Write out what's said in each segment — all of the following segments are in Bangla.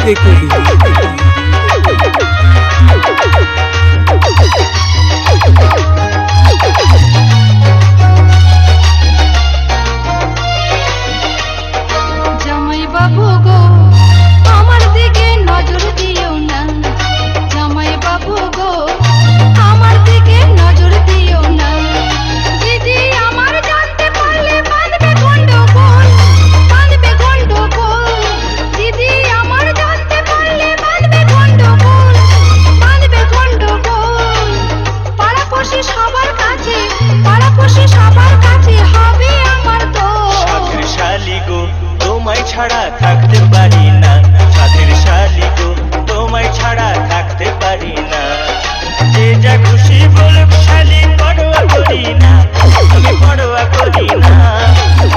রেকর্ডিং। জামাই বাবু গো আমার দিকে নজর দিও না, জামাই বাবু গো আমার দিকে নজর দিও না। দিদি আমার জানতে পারলে বাঁধবে গন্ডগোল, বাঁধবে গন্ডগোল। দিদি আমার জানতে পারলে বাঁধবে গন্ডগোল, বাঁধবে গন্ডগোল। পাড়াপড়শি সবার কাছে, পাড়াপড়শি সবার কাছে হবে আমার দোষ। সাথের শালি গো তোমায় ছাড়া থাকতে পারি না, সাথের শালি গো তোমায় ছাড়া থাকতে পারি না। যে যা খুশি বলুক শালি পরোয়া করি না, আমি পরোয়া করি না।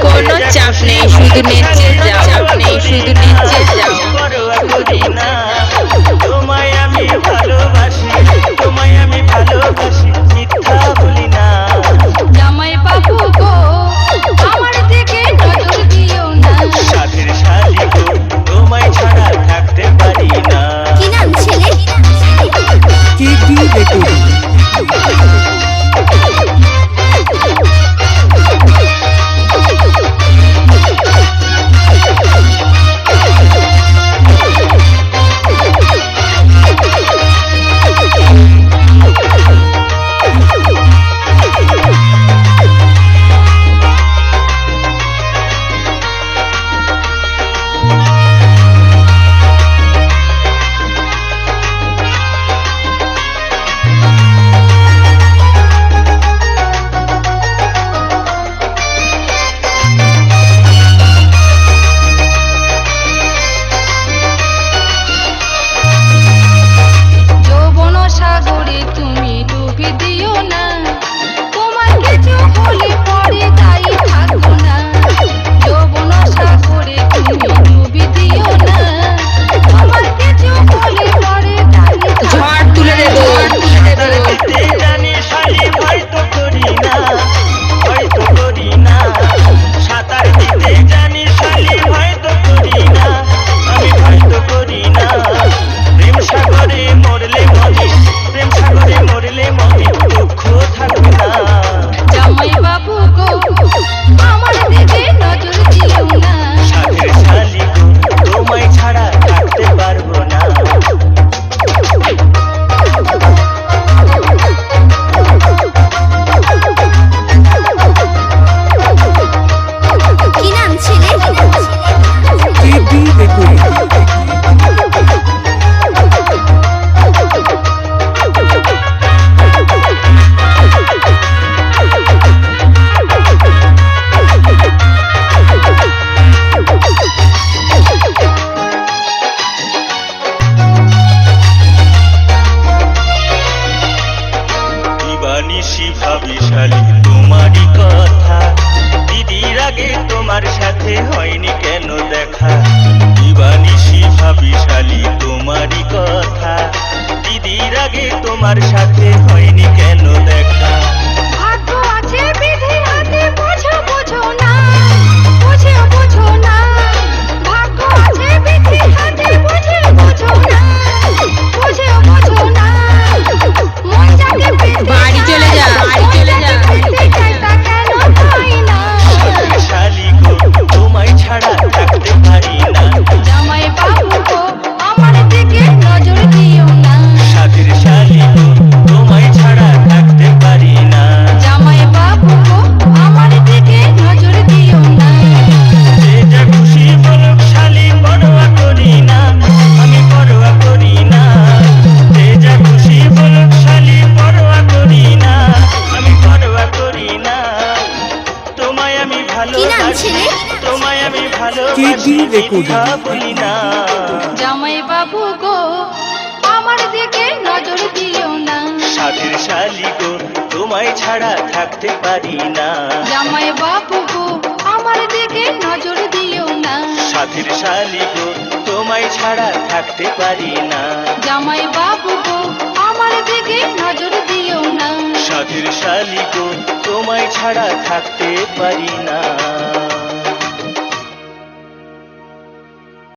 কোনো চাপ নেই, শুধু নেচে যাও, চাপ নেই, শুধু নেচে যাও। পরোয়া করি না। তোমায় আমি ভালোবাসি, তোমায় আমি ভালোবাসি, মিথ্যা বলি না। জামাই বাবু গো আমার দিকে নজর দিও না। সাথের শালি গো তোমায় ছাড়া থাকতে পারি না। কি নাম ছেলে? KD recording. যৌবন সাগরে তুমি ডুবি দিও না, তোমার কিছু হলে পরে দায়ী থাকো না। যৌবন সাগরে তুমি ডুবি দিও না, তোমার কিছু হলে পরে দায়ী থাকো না। ঝড় তুলে দেবো, ঝড় তুলে দেবো। দিতে জানি শালি ভয় তো করি না, ভয় তো করি না। সাঁতার দিতে জানি শালি ভয় তো করি না, আমি ভয় তো করি না। প্রেম সাগরে মরলে মরি, প্রেম সাগরে মরলে মরি, দুঃখ থাকবে না। জামাই বাবু গো আমার দিকে নজর দিও না। সাথের শালি গো তোমায় ছাড়া থাকতে পারবো না। কি নাম ছেলে? KD recording. দিবানিশি ভাবি শালি তোমারই কথা, দিদির আগে তোমার সাথে হয়নি কেন দেখা। দিবানিশি ভাবি শালি তোমারই কথা, দিদির আগে তোমার সাথে হয়নি কেন দেখা। ভাগ্য আছে বিধি হাতে, বোঝো বোঝো না, বুঝে বোঝো না। ভাগ্য আছে বিধি হাতে, বুঝে বোঝো না, বুঝে বোঝো না। মন জাগে পেতে বাড়ি চলে যা, বাড়ি চলে যা। পেতে চাই তা কেন পাই না। সাথের শালি গো তোমায় ছাড়া থাকতে পারি না। জামাই বাবু গো আমার দিকে নজর দিও না। সাথের শালি গো তোমায় ছাড়া থাকতে পারি না। জামাই বাবু গো আমার দিকে নজর দিও না। যে যা খুশি বলুক শালি পরোয়া করি না, আমি পরোয়া করি না। যে যা খুশি বলুক শালি পরোয়া করি না, আমি পরোয়া করি না। তোমায় আমি ভালোবাসি, তোমায় আমি ভালোবাসি, মিথ্যা বলি না। জামাই বাবু গো আমার দিকে নজর দিও না। সাথের শালি গো তোমায় ছাড়া থাকতে পারি না। জামাই বাবু গো আমার দিকে নজর দিও না। সাথের শালি গো তোমায় ছাড়া থাকতে পারি না। জামাই বাবু গো আমার দিকে নজর দিও না। সাথের শালি গো তোমায় ছাড়া থাকতে পারি না।